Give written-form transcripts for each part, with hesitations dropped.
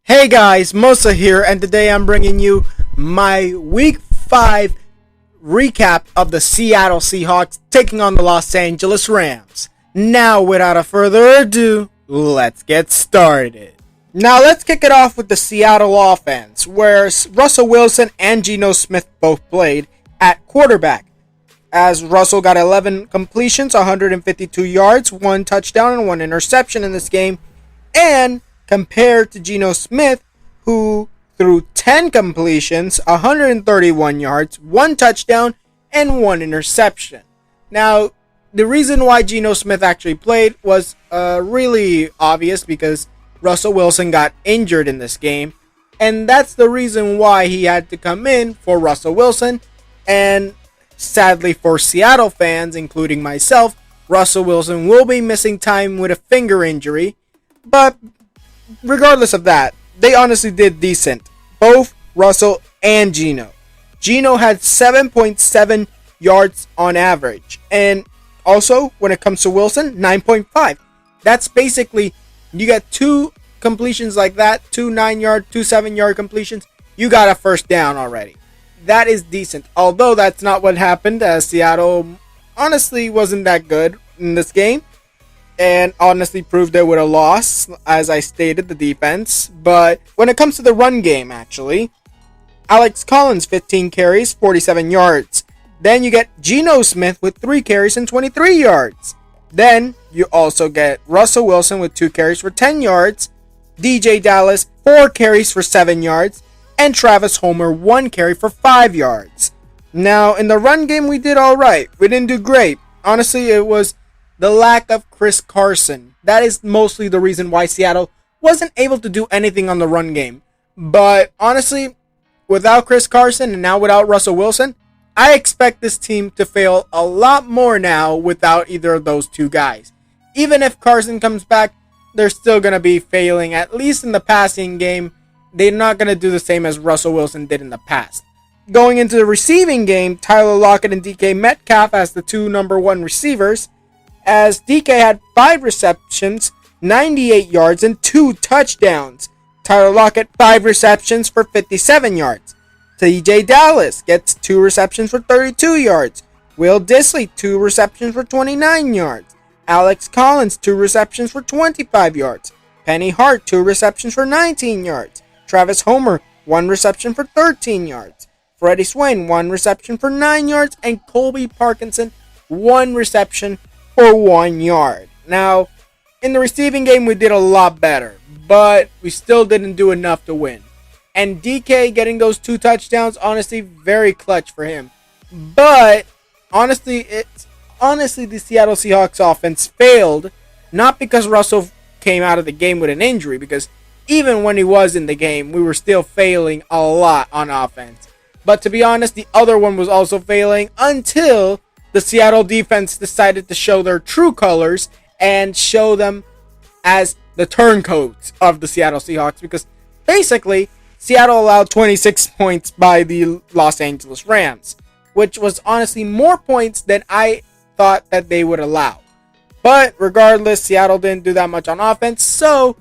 Hey guys, Mosa here, and today I'm bringing you my Week 5 recap of the Seattle Seahawks taking on the Los Angeles Rams. Now, without a further ado, let's get started. Now, let's kick it off with the Seattle offense, where Russell Wilson and Geno Smith both played at quarterback, as Russell got 11 completions, 152 yards, 1 touchdown, and 1 interception in this game, and compared to Geno Smith, who threw 10 completions, 131 yards, 1 touchdown, and 1 interception. Now, the reason why Geno Smith actually played was really obvious because Russell Wilson got injured in this game, and that's the reason why he had to come in for Russell Wilson. And sadly for Seattle fans, including myself, Russell Wilson will be missing time with a finger injury, but regardless of that, they honestly did decent. Both Russell and Geno. Geno had 7.7 yards on average. And also, when it comes to Wilson, 9.5. That's basically, you get 2 completions like that, 2 9-yard, 2 7-yard completions, you got a first down already. That is decent. Although that's not what happened, as Seattle honestly wasn't that good in this game. And honestly proved it with a loss, as I stated, the defense. But when it comes to the run game, actually, Alex Collins, 15 carries, 47 yards. Then you get Geno Smith with 3 carries and 23 yards. Then you also get Russell Wilson with 2 carries for 10 yards, DJ Dallas, 4 carries for 7 yards, and Travis Homer, 1 carry for 5 yards. Now, in the run game, we did alright. We didn't do great. Honestly, it was the lack of Chris Carson. That is mostly the reason why Seattle wasn't able to do anything on the run game. But honestly, without Chris Carson and now without Russell Wilson, I expect this team to fail a lot more now without either of those two guys. Even if Carson comes back, they're still going to be failing, at least in the passing game. They're not going to do the same as Russell Wilson did in the past. Going into the receiving game, Tyler Lockett and DK Metcalf as the 2 number 1 receivers, as DK had 5 receptions, 98 yards, and 2 touchdowns. Tyler Lockett, 5 receptions for 57 yards. TJ Dallas gets 2 receptions for 32 yards. Will Dissly, 2 receptions for 29 yards. Alex Collins, 2 receptions for 25 yards. Penny Hart, 2 receptions for 19 yards. Travis Homer, 1 reception for 13 yards. Freddie Swain, 1 reception for 9 yards. And Colby Parkinson, 1 reception for 1 yard. Now, in the receiving game, we did a lot better, but we still didn't do enough to win. And DK getting those 2 touchdowns, honestly, very clutch for him. But honestly, the Seattle Seahawks offense failed, not because Russell came out of the game with an injury, because even when he was in the game, we were still failing a lot on offense. But to be honest, the other one was also failing until the Seattle defense decided to show their true colors and show them as the turncoats of the Seattle Seahawks, because basically Seattle allowed 26 points by the Los Angeles Rams, which was honestly more points than I thought that they would allow. But regardless, Seattle didn't do that much on offense, so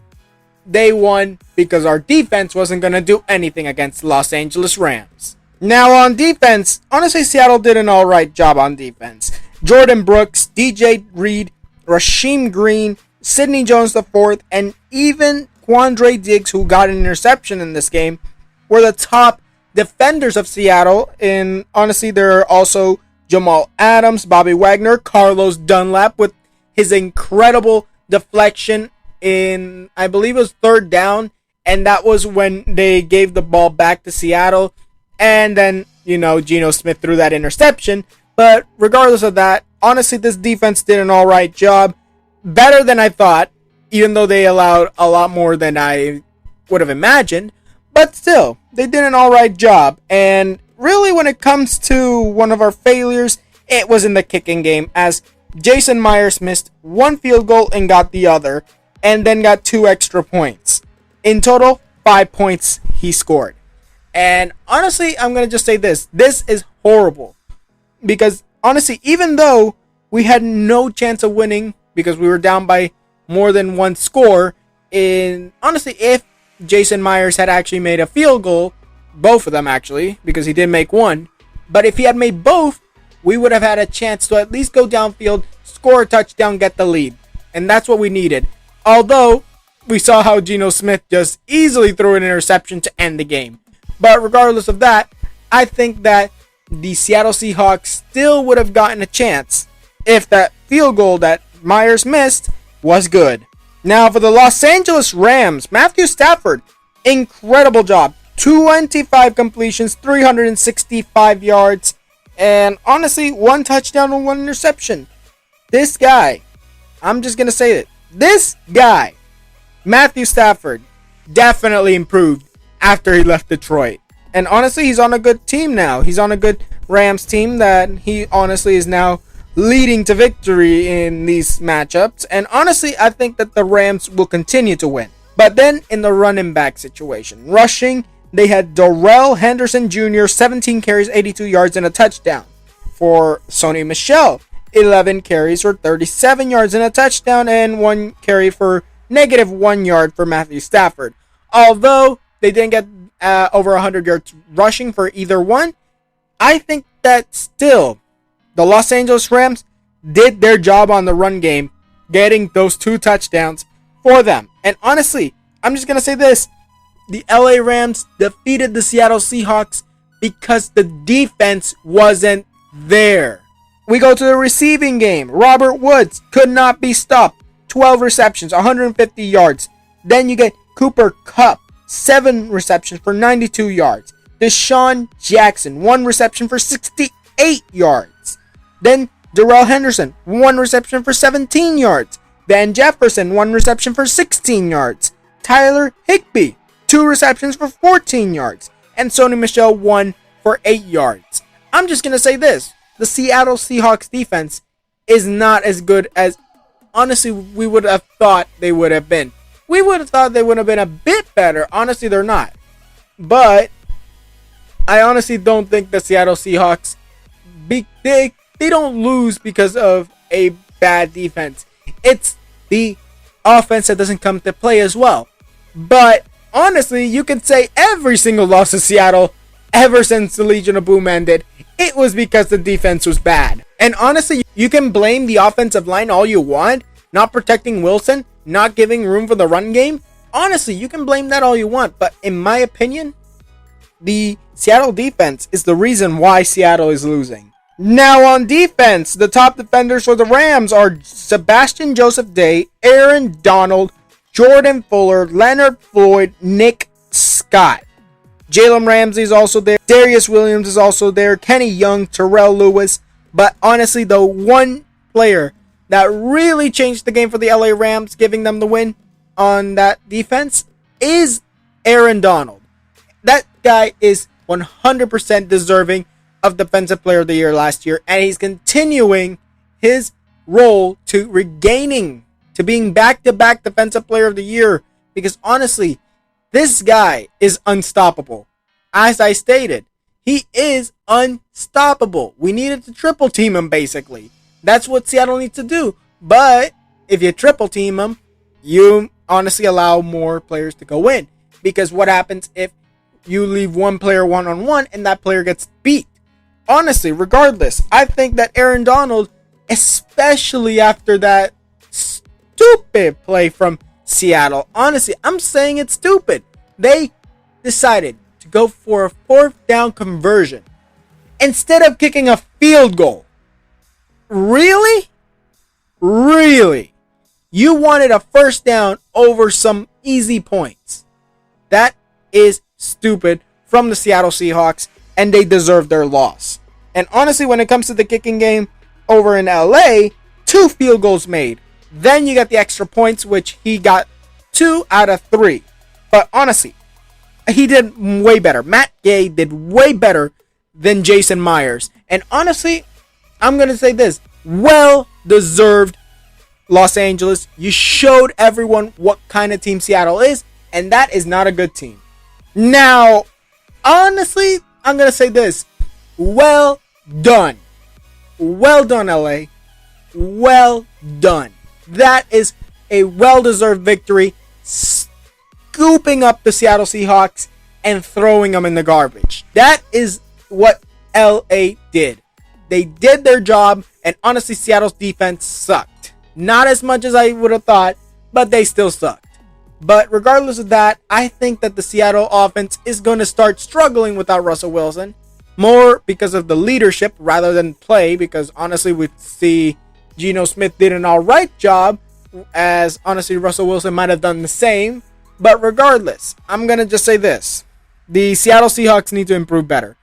they won because our defense wasn't going to do anything against the Los Angeles Rams. Now on defense, honestly, Seattle did an alright job on defense. Jordan Brooks, DJ Reed, Rasheem Green, Sidney Jones IV, and even Quandre Diggs, who got an interception in this game, were the top defenders of Seattle. And honestly, there are also Jamal Adams, Bobby Wagner, Carlos Dunlap with his incredible deflection in, I believe it was 3rd down, and that was when they gave the ball back to Seattle. And then, Geno Smith threw that interception. But regardless of that, honestly, this defense did an alright job. Better than I thought, even though they allowed a lot more than I would have imagined. But still, they did an alright job. And really, when it comes to one of our failures, it was in the kicking game, as Jason Myers missed 1 field goal and got the other, and then got 2 extra points. In total, 5 points he scored. And honestly, I'm going to just say this. This is horrible. Because honestly, even though we had no chance of winning because we were down by more than 1 score, honestly, if Jason Myers had actually made a field goal, both of them actually, because he did make one. But if he had made both, we would have had a chance to at least go downfield, score a touchdown, get the lead. And that's what we needed. Although, we saw how Geno Smith just easily threw an interception to end the game. But regardless of that, I think that the Seattle Seahawks still would have gotten a chance if that field goal that Myers missed was good. Now for the Los Angeles Rams, Matthew Stafford, incredible job. 25 completions, 365 yards, and honestly, 1 touchdown and 1 interception. This guy, I'm just going to say it. This guy, Matthew Stafford, definitely improved after he left Detroit. And honestly, he's on a good team now. He's on a good Rams team that he honestly is now leading to victory in these matchups. And honestly, I think that the Rams will continue to win. But then in the running back situation, rushing, they had Darrell Henderson Jr., 17 carries, 82 yards, and a touchdown. For Sony Michel, 11 carries for 37 yards and a touchdown, and 1 carry for -1 yard for Matthew Stafford. Although they didn't get over 100 yards rushing for either one, I think that still the Los Angeles Rams did their job on the run game, getting those 2 touchdowns for them. And honestly, I'm just going to say this. The LA Rams defeated the Seattle Seahawks because the defense wasn't there. We go to the receiving game. Robert Woods could not be stopped. 12 receptions, 150 yards. Then you get Cooper Kupp, 7 receptions for 92 yards. Deshaun Jackson, 1 reception for 68 yards. Then Darrell Henderson, 1 reception for 17 yards. Van Jefferson, 1 reception for 16 yards. Tyler Higbee, 2 receptions for 14 yards. And Sony Michel, 1 for 8 yards. I'm just going to say this. The Seattle Seahawks defense is not as good as, honestly, we would have thought they would have been. We would have thought they would have been a bit better. Honestly, they're not. But I honestly don't think the Seattle Seahawks, they don't lose because of a bad defense. It's the offense that doesn't come to play as well. But honestly, you could say every single loss to Seattle ever since the Legion of Boom ended, it was because the defense was bad. And honestly, you can blame the offensive line all you want, not protecting Wilson, not giving room for the run game. Honestly, you can blame that all you want, but in my opinion, the Seattle defense is the reason why Seattle is losing. Now on defense, the top defenders for the Rams are Sebastian Joseph Day, Aaron Donald, Jordan Fuller, Leonard Floyd, Nick Scott. Jalen Ramsey is also there. Darius Williams is also there. Kenny Young, Terrell Lewis. But honestly, the one player that really changed the game for the LA Rams, giving them the win on that defense, is Aaron Donald. That guy is 100% deserving of Defensive Player of the Year last year, and he's continuing his role to being back-to-back Defensive Player of the Year, because honestly, this guy is unstoppable. As I stated, he is unstoppable. We needed to triple team him, basically. That's what Seattle needs to do. But if you triple team him, you honestly allow more players to go in. Because what happens if you leave one player one-on-one and that player gets beat? Honestly, regardless, I think that Aaron Donald, especially after that stupid play from Seattle, honestly, I'm saying it's stupid. They decided to go for a 4th down conversion instead of kicking a field goal. Really? Really? You wanted a 1st down over some easy points. That is stupid from the Seattle Seahawks, and they deserve their loss. And honestly, when it comes to the kicking game over in LA, 2 field goals made. Then you got the extra points, which he got 2 out of 3. But honestly, he did way better. Matt Gay did way better than Jason Myers. And honestly, I'm going to say this. Well-deserved, Los Angeles. You showed everyone what kind of team Seattle is, and that is not a good team. Now, honestly, I'm going to say this. Well done. Well done, LA. Well done. That is a well-deserved victory. scooping up the Seattle Seahawks and throwing them in the garbage. That is what LA did. They did their job, and honestly, Seattle's defense sucked. Not as much as I would have thought, but they still sucked. But regardless of that, I think that the Seattle offense is going to start struggling without Russell Wilson. More because of the leadership rather than play, because honestly, we see Geno Smith did an alright job, as honestly, Russell Wilson might have done the same. But regardless, I'm going to just say this. The Seattle Seahawks need to improve better.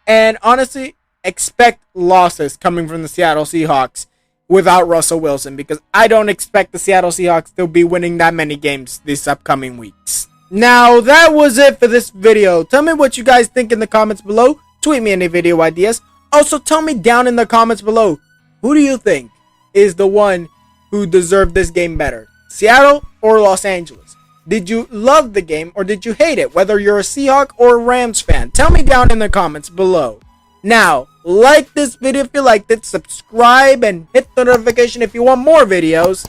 And honestly, expect losses coming from the Seattle Seahawks without Russell Wilson, because I don't expect the Seattle Seahawks to be winning that many games this upcoming weeks. Now, that was it for this video. Tell me what you guys think in the comments below. Tweet me any video ideas. Also, tell me down in the comments below, who do you think is the one who deserved this game better? Seattle or Los Angeles? Did you love the game or did you hate it? Whether you're a Seahawk or a Rams fan, tell me down in the comments below. Now, like this video if you liked it, subscribe and hit the notification if you want more videos.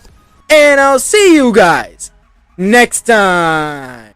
And I'll see you guys next time.